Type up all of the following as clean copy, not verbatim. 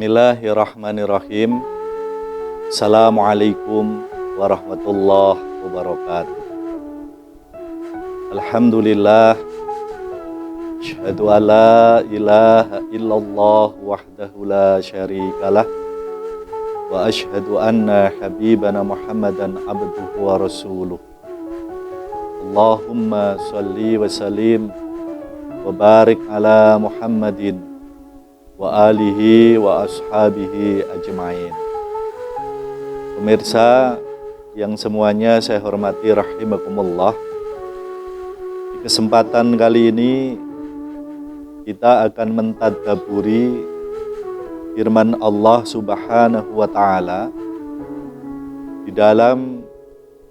Bismillahirrahmanirrahim. Assalamualaikum warahmatullahi wabarakatuh. Alhamdulillah. Asyhadu an la ilaha illallah wahdahu la syarikalah. Wa asyhadu anna habibana Muhammadan abduhu wa rasuluh. Allahumma salli wa sallim wa barik ala Muhammadin wa alihi wa ashabihi ajma'in. Pemirsa yang semuanya saya hormati rahimakumullah. Di kesempatan kali ini kita akan mentadabburi firman Allah Subhanahu wa taala di dalam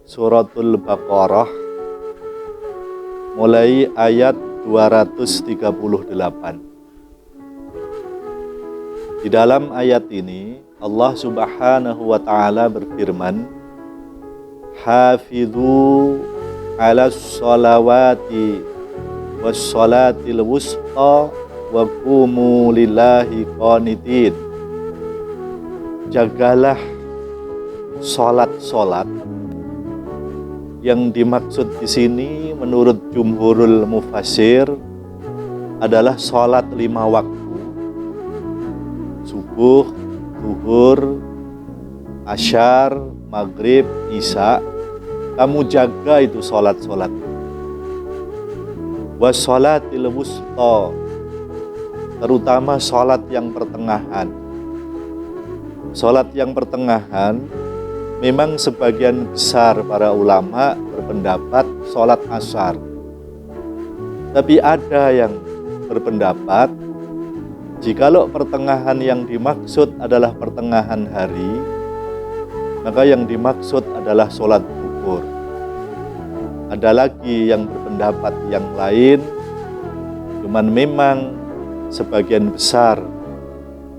suratul Baqarah mulai ayat 238. Di dalam ayat ini Allah Subhanahu wa taala berfirman, "Hafidhu 'alas sholawati was sholatil wusta wa qumu lillahi qanitin." Jagalah salat-salat. Yang dimaksud di sini menurut jumhurul mufassir adalah salat 5 waktu. Subuh, zuhur, asyar, maghrib, isya. Kamu jaga itu sholat-sholat. Wassolatil wusta, terutama sholat yang pertengahan. Sholat yang pertengahan memang sebagian besar para ulama berpendapat sholat asar. Tapi ada yang berpendapat jikalau pertengahan yang dimaksud adalah pertengahan hari, maka yang dimaksud adalah sholat zuhur. Ada lagi yang berpendapat yang lain, cuman memang sebagian besar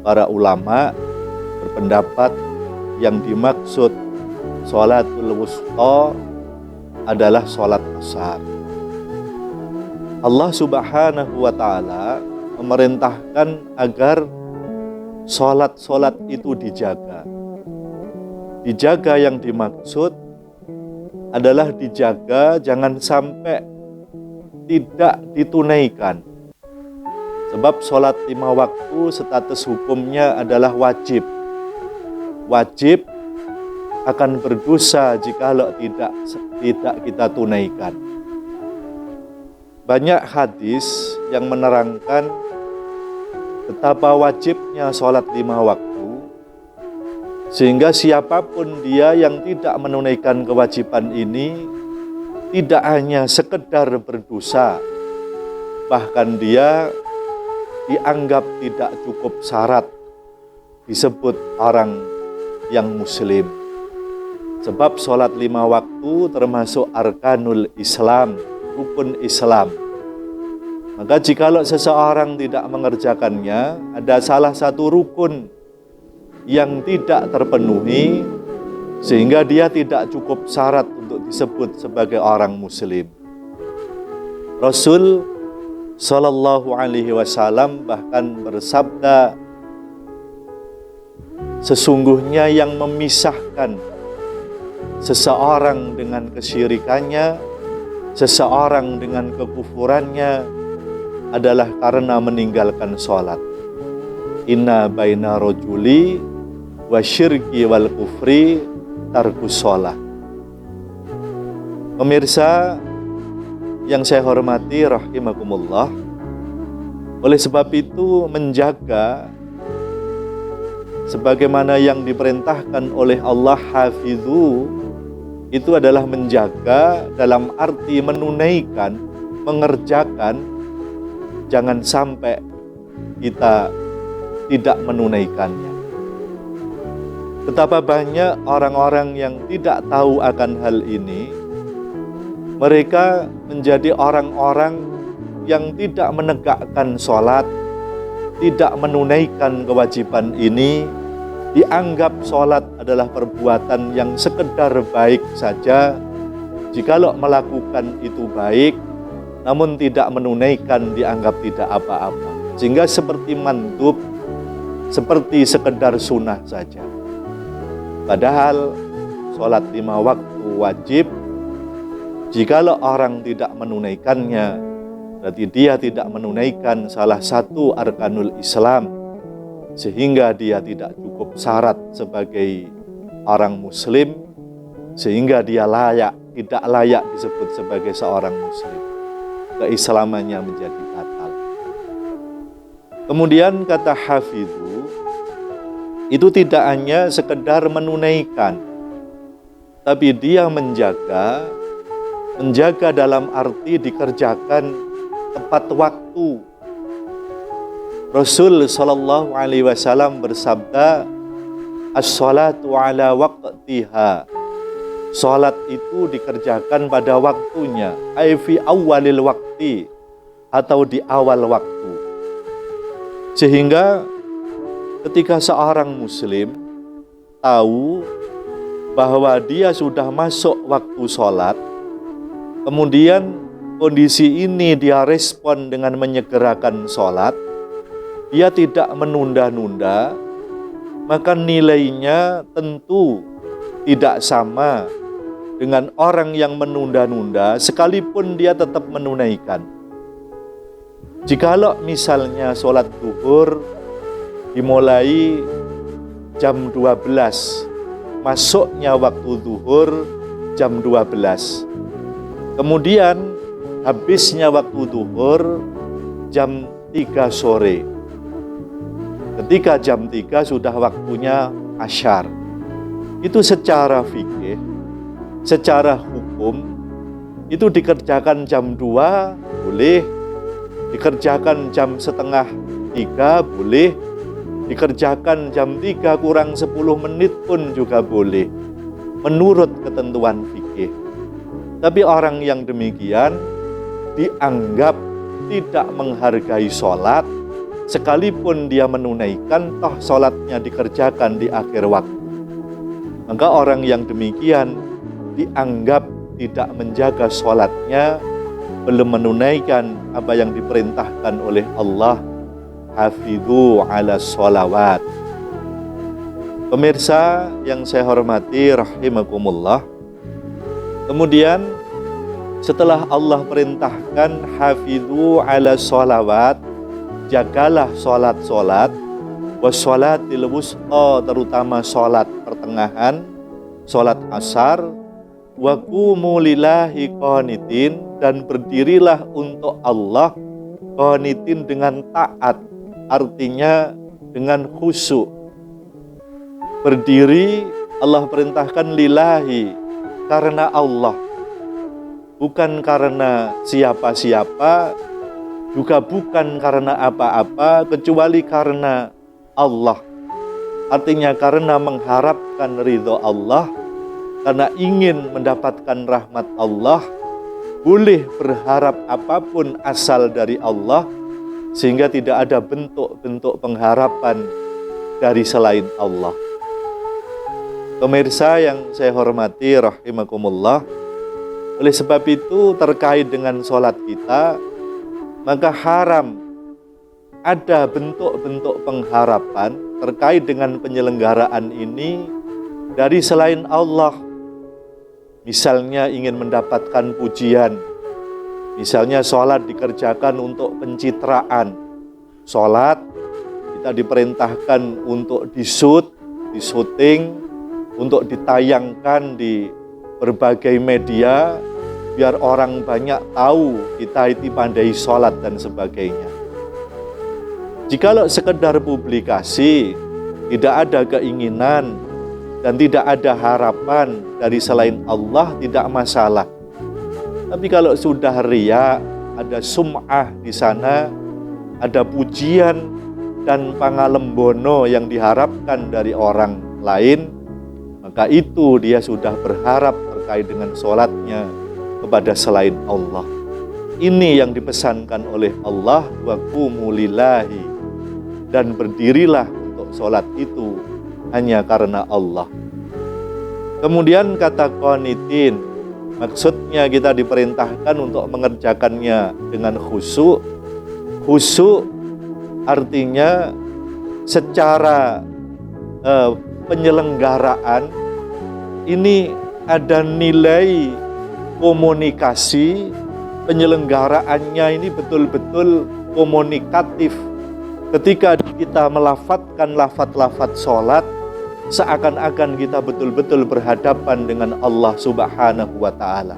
para ulama berpendapat yang dimaksud sholatul wusta adalah sholat asar. Allah Subhanahu wa ta'ala memerintahkan agar sholat-sholat itu dijaga. Dijaga yang dimaksud adalah dijaga jangan sampai tidak ditunaikan. Sebab sholat 5 waktu status hukumnya adalah wajib. Wajib akan berdosa jikalau tidak kita tunaikan. Banyak hadis yang menerangkan betapa wajibnya sholat 5 waktu, sehingga siapapun dia yang tidak menunaikan kewajiban ini tidak hanya sekedar berdosa, bahkan dia dianggap tidak cukup syarat disebut orang yang muslim. Sebab sholat 5 waktu termasuk arkanul Islam, rukun Islam. Maka jikalau seseorang tidak mengerjakannya, ada salah satu rukun yang tidak terpenuhi, sehingga dia tidak cukup syarat untuk disebut sebagai orang muslim. Rasul Shallallahu Alaihi Wasallam bahkan bersabda, sesungguhnya yang memisahkan seseorang dengan kesyirikannya, seseorang dengan kekufurannya adalah karena meninggalkan sholat. Inna baina rojuli wa syirki wal kufri tarkus sholat. Pemirsa yang saya hormati rahimakumullah, oleh sebab itu menjaga sebagaimana yang diperintahkan oleh Allah, hafidhu, itu adalah menjaga dalam arti menunaikan, mengerjakan. Jangan sampai kita tidak menunaikannya. Betapa banyak orang-orang yang tidak tahu akan hal ini. Mereka menjadi orang-orang yang tidak menegakkan sholat, tidak menunaikan kewajiban ini. Dianggap sholat adalah perbuatan yang sekedar baik saja. Jikalau melakukan itu baik, namun tidak menunaikan dianggap tidak apa-apa. Sehingga seperti mandub, seperti sekedar sunnah saja. Padahal sholat 5 waktu wajib, jikalau orang tidak menunaikannya, berarti dia tidak menunaikan salah satu arkanul Islam, sehingga dia tidak cukup syarat sebagai orang muslim, sehingga dia tidak layak disebut sebagai seorang muslim. Keislamannya menjadi batal. Kemudian kata hafidhu, itu tidak hanya sekedar menunaikan, tapi dia menjaga dalam arti dikerjakan tepat waktu. Rasul sallallahu alaihi wasallam bersabda, as-salatu ala waqtiha. Salat itu dikerjakan pada waktunya, ai fi awalil waqti, atau di awal waktu. Sehingga ketika seorang muslim tahu bahwa dia sudah masuk waktu salat, kemudian kondisi ini dia respon dengan menyegerakan salat, dia tidak menunda-nunda, maka nilainya tentu tidak sama dengan orang yang menunda-nunda sekalipun dia tetap menunaikan. Jikalau misalnya sholat zuhur dimulai jam 12, masuknya waktu zuhur jam 12, kemudian habisnya waktu zuhur jam 3 sore. Ketika jam 3 sudah waktunya asyar. Itu secara fikih, secara hukum, itu dikerjakan jam 2 boleh, dikerjakan jam setengah 3 boleh, dikerjakan jam 3 kurang 10 menit pun juga boleh, menurut ketentuan fikih. Tapi orang yang demikian dianggap tidak menghargai sholat, sekalipun dia menunaikan, toh sholatnya dikerjakan di akhir waktu. Maka orang yang demikian dianggap tidak menjaga sholatnya, belum menunaikan apa yang diperintahkan oleh Allah, hafidhu ala sholawat. Pemirsa yang saya hormati rahimakumullah, kemudian setelah Allah perintahkan hafidhu ala sholawat, jagalah sholat-sholat, wassolatil wusta, terutama sholat pertengahan, sholat asar, wa qumu lillahi qanitin, dan berdirilah untuk Allah qanitin dengan taat, artinya dengan khusyuk. Berdiri Allah perintahkan lillahi, karena Allah, bukan karena siapa-siapa, juga bukan karena apa-apa, kecuali karena Allah. Artinya karena mengharapkan ridho Allah, karena ingin mendapatkan rahmat Allah, boleh berharap apapun asal dari Allah, sehingga tidak ada bentuk-bentuk pengharapan dari selain Allah. Pemirsa yang saya hormati rahimakumullah, oleh sebab itu terkait dengan sholat kita, maka haram ada bentuk-bentuk pengharapan terkait dengan penyelenggaraan ini dari selain Allah. Misalnya ingin mendapatkan pujian, misalnya sholat dikerjakan untuk pencitraan. Sholat kita diperintahkan untuk disuting, untuk ditayangkan di berbagai media, biar orang banyak tahu kita itu pandai sholat dan sebagainya. Jikalau sekedar publikasi, tidak ada keinginan dan tidak ada harapan dari selain Allah, tidak masalah. Tapi kalau sudah riya, ada sum'ah di sana, ada pujian dan pangalembono yang diharapkan dari orang lain, maka itu dia sudah berharap terkait dengan sholatnya kepada selain Allah. Ini yang dipesankan oleh Allah, wa qumu lillahi, dan berdirilah untuk sholat itu hanya karena Allah. Kemudian kata qanitin, maksudnya kita diperintahkan untuk mengerjakannya dengan khusyuk. Khusyuk artinya secara penyelenggaraan ini ada nilai komunikasi, penyelenggaraannya ini betul-betul komunikatif. Ketika kita melafadzkan lafadz-lafadz sholat, seakan-akan kita betul-betul berhadapan dengan Allah Subhanahu wa Ta'ala.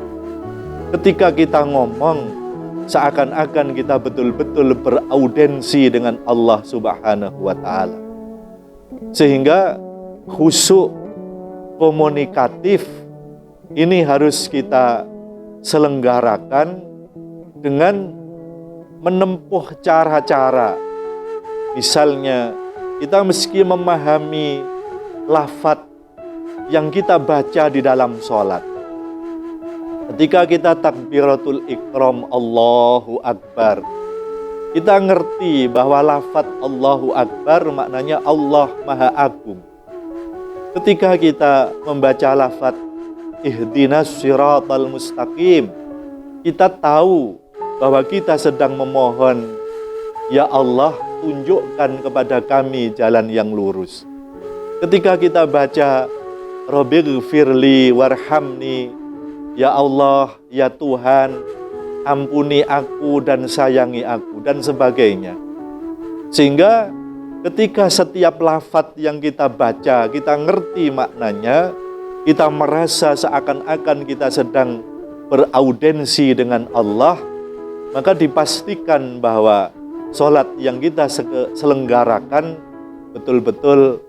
Ketika kita ngomong, seakan-akan kita betul-betul beraudensi dengan Allah Subhanahu wa Ta'ala. Sehingga khusyuk komunikatif ini harus kita selenggarakan dengan menempuh cara-cara. Misalnya, kita meski memahami lafadz yang kita baca di dalam sholat. Ketika kita takbiratul ikram Allahu Akbar, kita ngerti bahwa lafadz Allahu Akbar maknanya Allah Maha Agung. Ketika kita membaca lafadz ihdinas siratal mustaqim, kita tahu bahwa kita sedang memohon, ya Allah, tunjukkan kepada kami jalan yang lurus. Ketika kita baca Rabbighfirli warhamni, ya Allah, ya Tuhan, ampuni aku dan sayangi aku, dan sebagainya. Sehingga ketika setiap lafadz yang kita baca, kita ngerti maknanya, kita merasa seakan-akan kita sedang beraudensi dengan Allah, maka dipastikan bahwa sholat yang kita selenggarakan betul-betul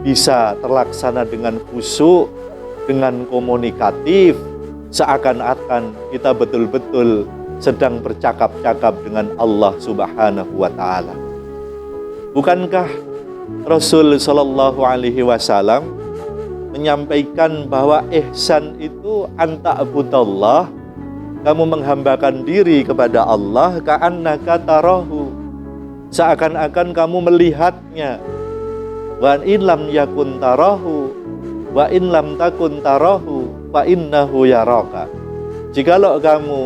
bisa terlaksana dengan khusyuk, dengan komunikatif, seakan-akan kita betul-betul sedang bercakap-cakap dengan Allah Subhanahu wa Ta'ala. Bukankah Rasul Shallallahu Alaihi Wasallam menyampaikan bahwa ihsan itu anta'budallah, kamu menghambakan diri kepada Allah, ka'annaka tarahu, seakan-akan kamu melihatnya. Wa in lam yakun tarahu, wa in lam takun tarahu, fa innahu yaraka. Jikalau kamu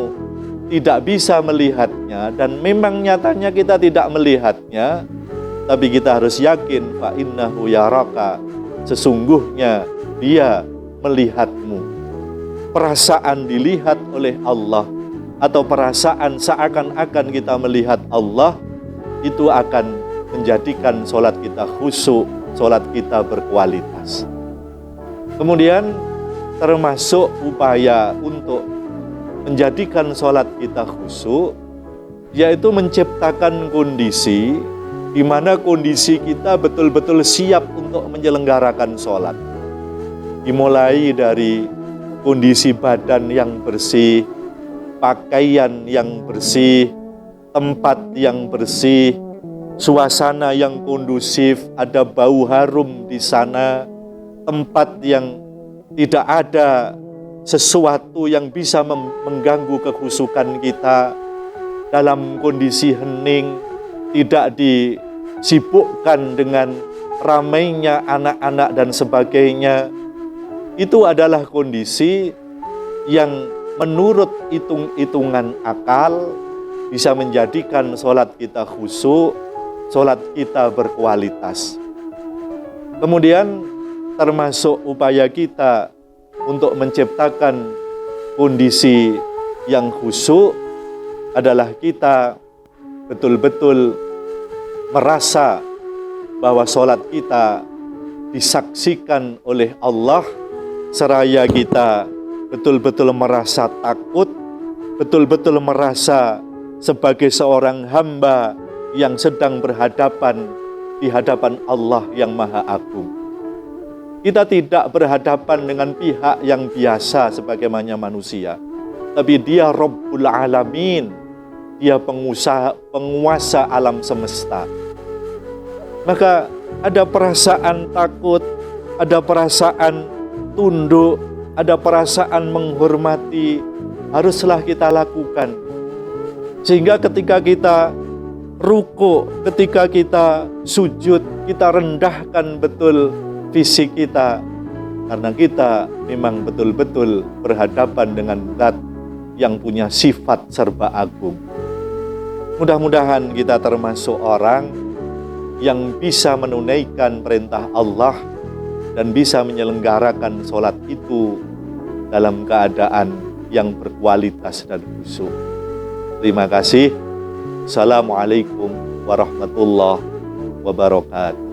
tidak bisa melihatnya, dan memang nyatanya kita tidak melihatnya, tapi kita harus yakin, fa innahu yaraka, sesungguhnya dia melihatmu. Perasaan dilihat oleh Allah atau perasaan seakan-akan kita melihat Allah, itu akan menjadikan sholat kita khusyuk, sholat kita berkualitas. Kemudian termasuk upaya untuk menjadikan sholat kita khusyuk, yaitu menciptakan kondisi di mana kondisi kita betul-betul siap untuk menyelenggarakan sholat. Dimulai dari kondisi badan yang bersih, pakaian yang bersih, tempat yang bersih, suasana yang kondusif, ada bau harum di sana, tempat yang tidak ada sesuatu yang bisa mengganggu kekhusyukan kita, dalam kondisi hening, tidak disibukkan dengan ramainya anak-anak dan sebagainya. Itu adalah kondisi yang menurut hitung-hitungan akal bisa menjadikan sholat kita khusyuk, sholat kita berkualitas. Kemudian termasuk upaya kita untuk menciptakan kondisi yang khusyuk adalah kita betul-betul merasa bahwa sholat kita disaksikan oleh Allah, seraya kita betul-betul merasa takut, betul-betul merasa sebagai seorang hamba yang sedang berhadapan di hadapan Allah yang Maha Agung. Kita tidak berhadapan dengan pihak yang biasa sebagaimana manusia, tapi Dia Rabbul Alamin, Dia penguasa alam semesta. Maka ada perasaan takut, ada perasaan tunduk, ada perasaan menghormati, haruslah kita lakukan. Sehingga ketika kita ruku, ketika kita sujud, kita rendahkan betul fisik kita, karena kita memang betul-betul berhadapan dengan Zat yang punya sifat serba agung. Mudah-mudahan kita termasuk orang yang bisa menunaikan perintah Allah dan bisa menyelenggarakan sholat itu dalam keadaan yang berkualitas dan khusyuk. Terima kasih. Assalamualaikum warahmatullahi wabarakatuh.